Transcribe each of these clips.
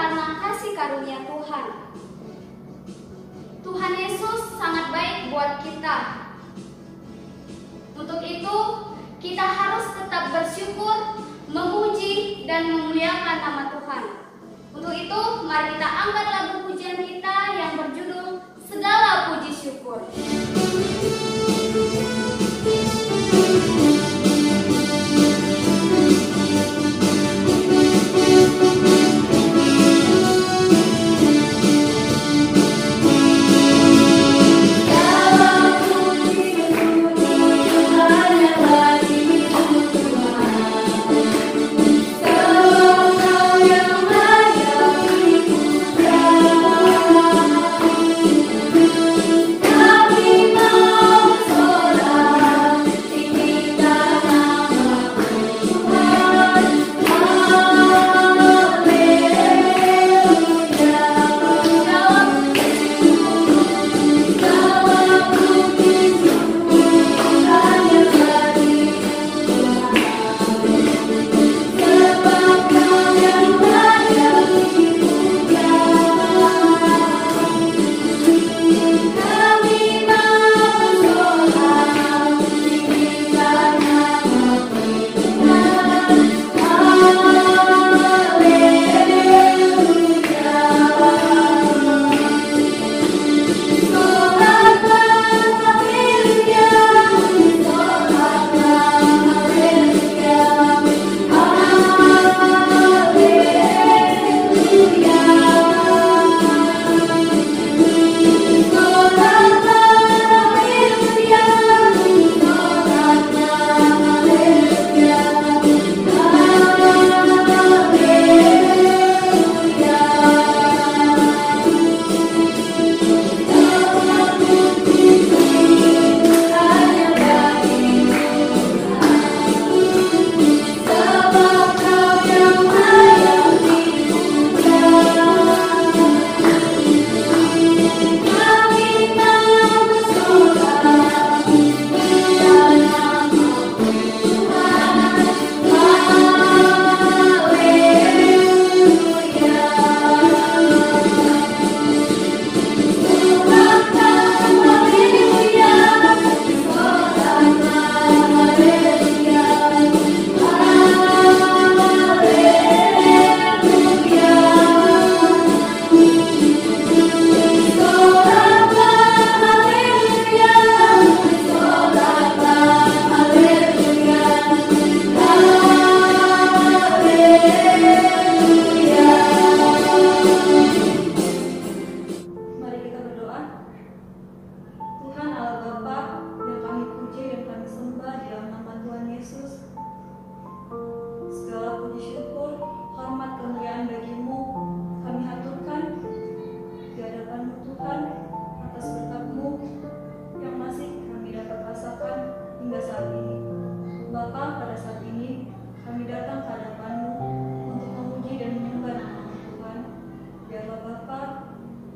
karena kasih karunia Tuhan. Tuhan Yesus sangat baik buat kita. Untuk itu, kita harus tetap bersyukur, memuji, dan memuliakan nama Tuhan. Untuk itu, mari kita angkat lagu pujian kita yang berjudul Segala Puji Syukur.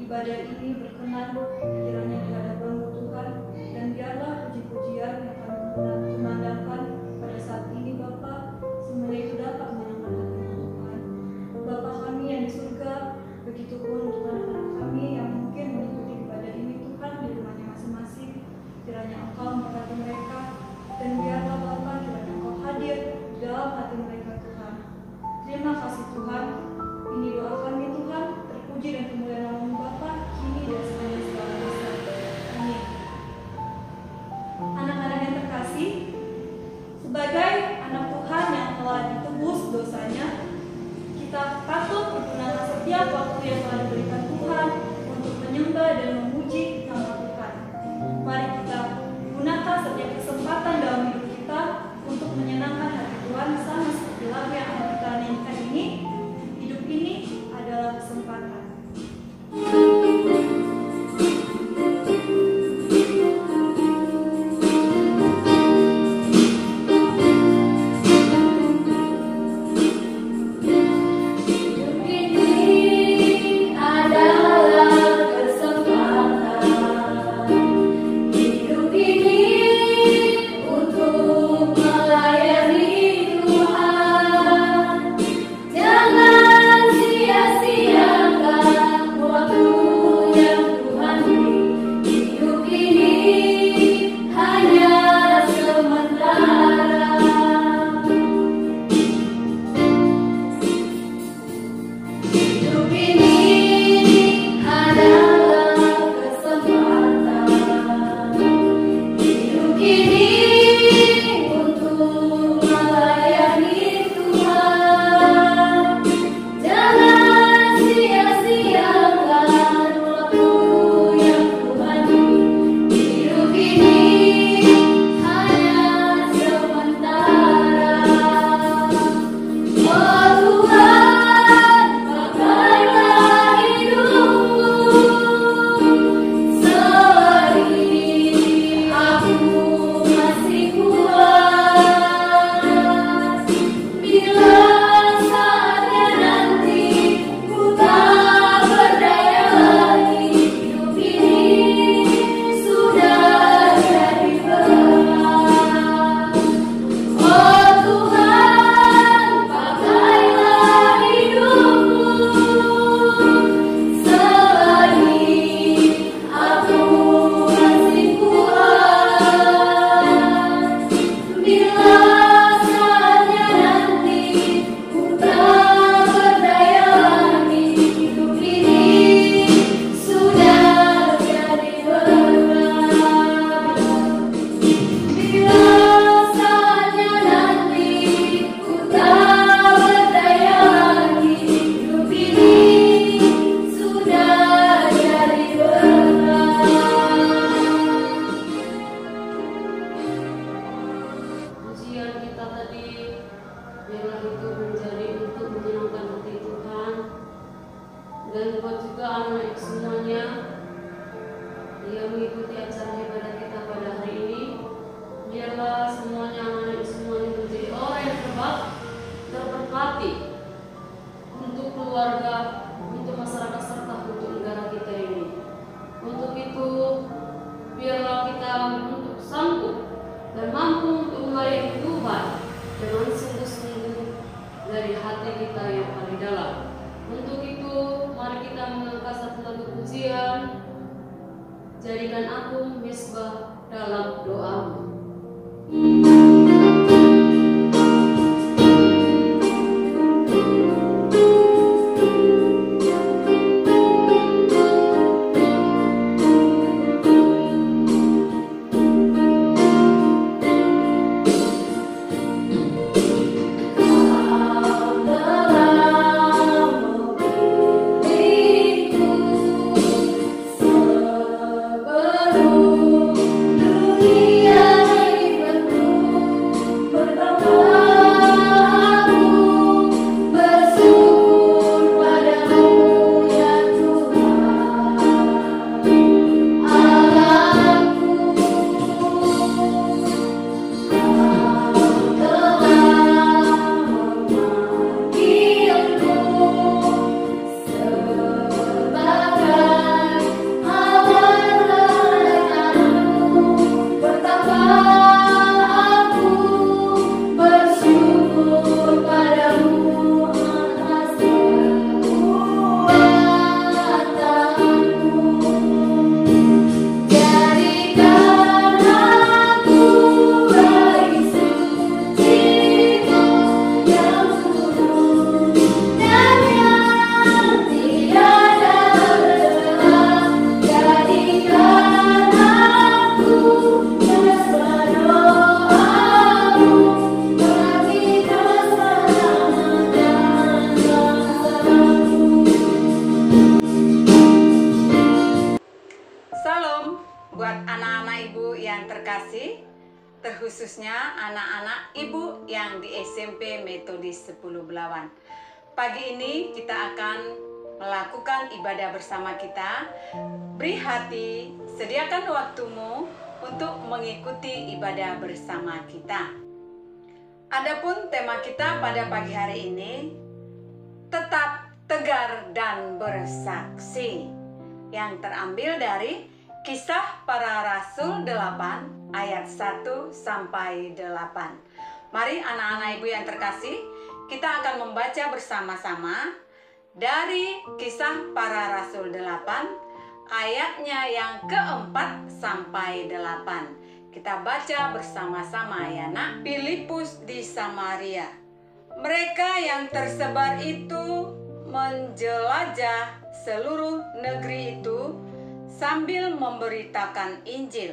Ibadah ini berkenan kiranya di hadapan-Mu Tuhan, dan biarlah puji-pujian yang kami kumandangkan pada saat ini Bapa, semuanya itu dapat menyenangkan hati Tuhan. Bapa kami yang di surga, begitupun untuk anak-anak kami yang mungkin mengikuti ibadah ini Tuhan di rumahnya masing-masing, kiranya Engkau memberkati mereka, dan biarlah Bapa kiranya Engkau hadir di dalam hati mereka Tuhan. Terima kasih Tuhan, ini doa kami Tuhan, terpuji dan kemuliaan nama-Mu Bapa, kini dan sepanjang segala masa. Amin. Anak-anak yang terkasih, sebagai anak Tuhan yang telah ditebus dosanya, kita patut menggunakan setiap waktu yang telah diberikan Tuhan untuk menyembah dan memuji nama Tuhan. Mari kita gunakan setiap kesempatan dalam hidup kita untuk menyenangkan hati Tuhan, sama seperti lagu yang akan kita nyanyikan ini. Hidup ini adalah kesempatan. Hidup ini adalah kesempatan. jadikan aku mesbah dalam doamu. Salam buat anak-anak ibu yang terkasih, terkhususnya anak-anak ibu yang di SMP Metodis 10 Belawan. Pagi ini kita akan melakukan ibadah bersama kita. Beri hati, sediakan waktumu untuk mengikuti ibadah bersama kita. Adapun tema kita pada pagi hari ini, tetap tegar dan bersaksi, yang terambil dari Kisah Para Rasul 8 ayat 1 sampai 8. Mari anak-anak ibu yang terkasih, kita akan membaca bersama-sama dari Kisah Para Rasul 8 ayatnya yang keempat sampai 8. Kita baca bersama-sama ya nak. Filipus di Samaria. Mereka yang tersebar itu menjelajah seluruh negeri itu sambil memberitakan Injil.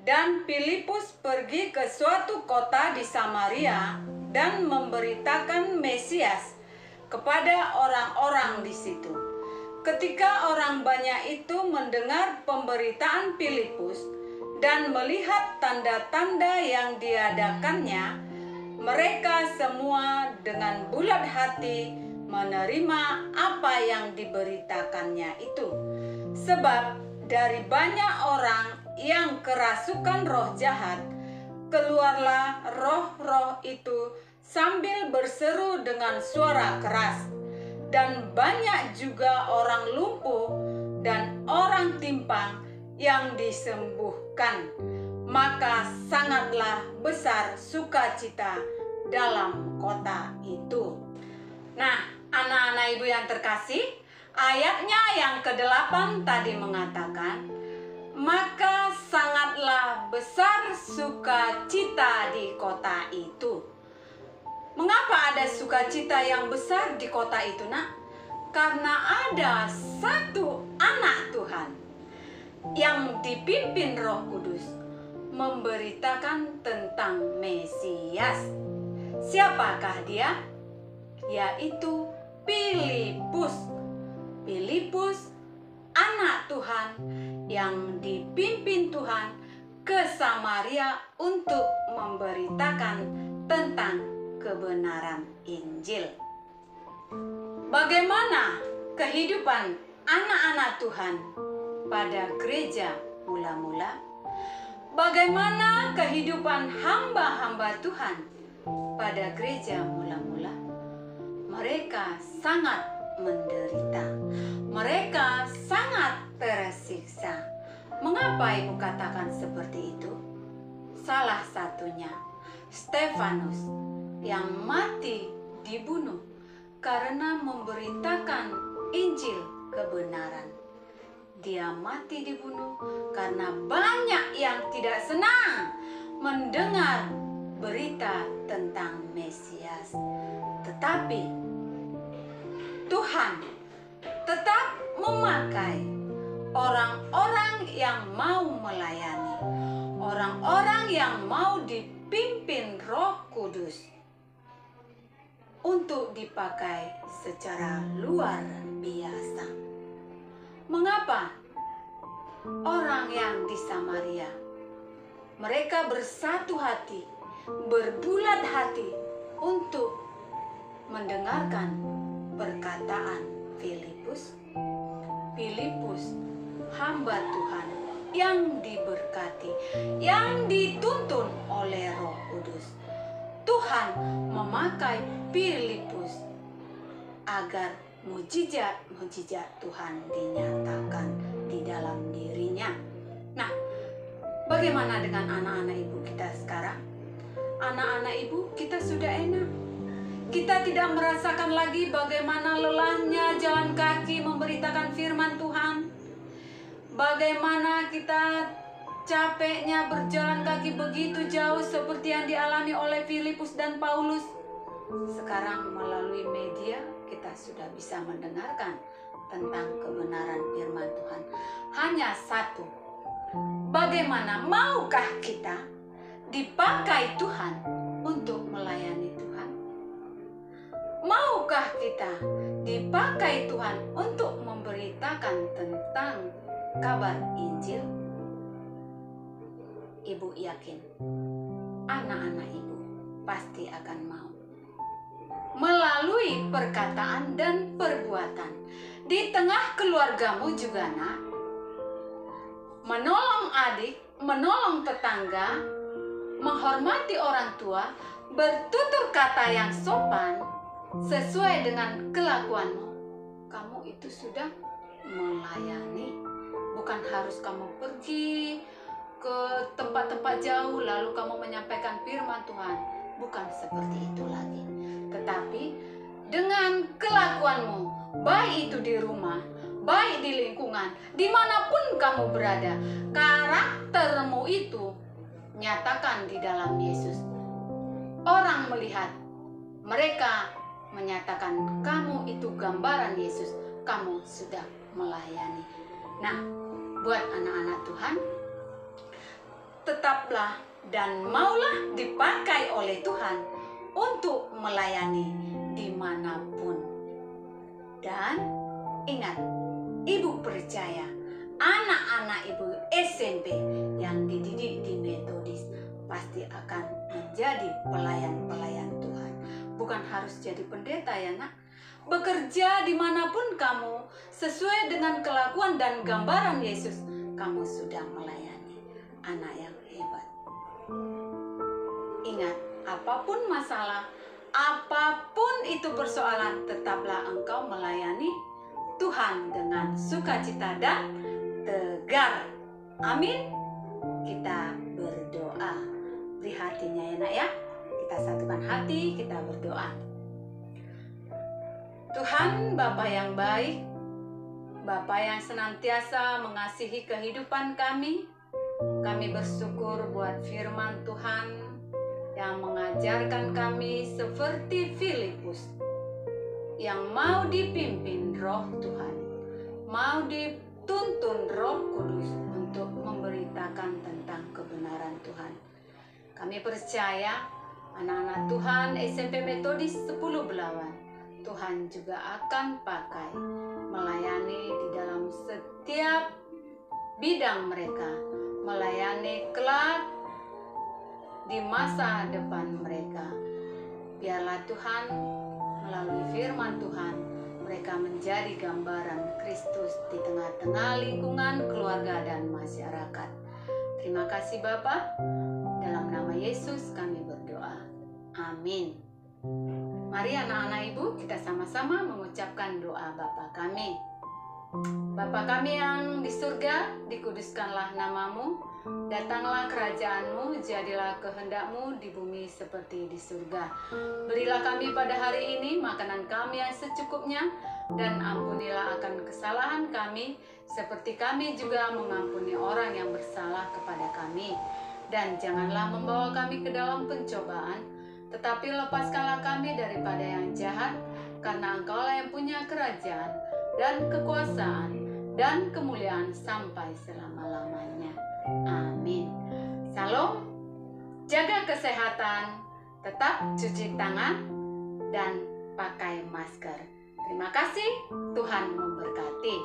Dan Filipus pergi ke suatu kota di Samaria dan memberitakan Mesias kepada orang-orang di situ. Ketika orang banyak itu mendengar pemberitaan Filipus dan melihat tanda-tanda yang diadakannya, mereka semua dengan bulat hati menerima apa yang diberitakannya itu. Sebab dari banyak orang yang kerasukan roh jahat, keluarlah roh-roh itu sambil berseru dengan suara keras. Dan banyak juga orang lumpuh dan orang timpang yang disembuhkan. Maka sangatlah besar sukacita dalam kota itu. Nah, anak-anak ibu yang terkasih, ayatnya yang ke-8 tadi mengatakan, maka sangatlah besar sukacita di kota itu. Mengapa ada sukacita yang besar di kota itu, nak? Karena ada satu anak Tuhan yang dipimpin Roh Kudus memberitakan tentang Mesias. Siapakah dia? Yaitu Filipus. Filipus, anak Tuhan yang dipimpin Tuhan ke Samaria untuk memberitakan tentang kebenaran Injil. Bagaimana kehidupan anak-anak Tuhan pada gereja mula-mula? Bagaimana kehidupan hamba-hamba Tuhan pada gereja mula-mula? Mereka sangat menderita. Mereka sangat tersiksa. Mengapa ibu katakan seperti itu? Salah satunya Stefanus yang mati dibunuh karena memberitakan Injil kebenaran. dia mati dibunuh karena banyak yang tidak senang mendengar berita tentang Mesias. Tetapi Tuhan tetap memakai orang-orang yang mau melayani, orang-orang yang mau dipimpin Roh Kudus untuk dipakai secara luar biasa. Mengapa orang yang di Samaria mereka bersatu hati, berbulat hati untuk mendengarkan perkataan Filipus? Filipus, hamba Tuhan yang diberkati, yang dituntun oleh Roh Kudus. Tuhan memakai Filipus agar mujizat-mujizat Tuhan dinyatakan di dalam dirinya. Nah, bagaimana dengan anak-anak ibu kita sekarang? Anak-anak ibu kita sudah enak. Kita tidak merasakan lagi bagaimana lelahnya jalan kaki memberitakan firman Tuhan. Bagaimana kita capeknya berjalan kaki begitu jauh seperti yang dialami oleh Filipus dan Paulus. Sekarang melalui media kita sudah bisa mendengarkan tentang kebenaran firman Tuhan. Hanya satu, bagaimana maukah kita dipakai Tuhan untuk melayani Tuhan? Maukah kita dipakai Tuhan untuk memberitakan tentang kabar Injil? Ibu yakin anak-anak ibu pasti akan mau. Melalui perkataan dan perbuatan di tengah keluargamu juga, nak. Menolong adik, menolong tetangga, menghormati orang tua, bertutur kata yang sopan sesuai dengan kelakuanmu. Kamu itu sudah melayani. Bukan harus kamu pergi ke tempat-tempat jauh lalu kamu menyampaikan firman Tuhan. Bukan seperti itu lagi. Tetapi dengan kelakuanmu, baik itu di rumah, baik di lingkungan, dimanapun kamu berada, karaktermu itu nyatakan di dalam Yesus. Orang melihat, mereka menyatakan kamu itu gambaran Yesus, kamu sudah melayani. Nah, buat anak-anak Tuhan, tetaplah dan maulah dipakai oleh Tuhan untuk melayani dimanapun. Dan ingat, ibu percaya anak-anak ibu SMP yang dididik di Metodis pasti akan menjadi pelayan-pelayan Tuhan. Bukan harus jadi pendeta ya, nak. Bekerja dimanapun kamu, sesuai dengan kelakuan dan gambaran Yesus, kamu sudah melayani. Anak yang hebat. Ingat, apapun masalah, apapun itu persoalan, tetaplah engkau melayani Tuhan dengan sukacita dan tegar. Amin. Kita berdoa. Beri hatinya ya, nak ya. Kita satukan hati, kita berdoa. Tuhan, Bapa yang baik, Bapa yang senantiasa mengasihi kehidupan kami bersyukur buat firman Tuhan yang mengajarkan kami seperti Filipus, yang mau dipimpin Roh Tuhan, mau dituntun Roh Kudus untuk memberitakan tentang kebenaran Tuhan. Kami percaya anak-anak Tuhan SMP Metodis 10 Belawan, Tuhan juga akan pakai melayani di dalam setiap bidang mereka, melayani kelak di masa depan mereka. Biarlah Tuhan melalui firman Tuhan mereka menjadi gambaran Kristus di tengah-tengah lingkungan keluarga dan masyarakat. Terima kasih Bapa, dalam nama Yesus kami berdoa. Amin. Mari anak-anak ibu kita sama-sama mengucapkan doa Bapa kami. Bapa kami yang di surga, dikuduskanlah namamu, datanglah kerajaanmu, jadilah kehendakmu di bumi seperti di surga. Berilah kami pada hari ini makanan kami yang secukupnya, dan ampunilah akan kesalahan kami, seperti kami juga mengampuni orang yang bersalah kepada kami. Dan janganlah membawa kami ke dalam pencobaan, tetapi lepaskanlah kami daripada yang jahat, karena Engkaulah yang punya kerajaan dan kekuasaan dan kemuliaan sampai selama-lamanya. Amin. Salam, jaga kesehatan, tetap cuci tangan, dan pakai masker. Terima kasih, Tuhan memberkati.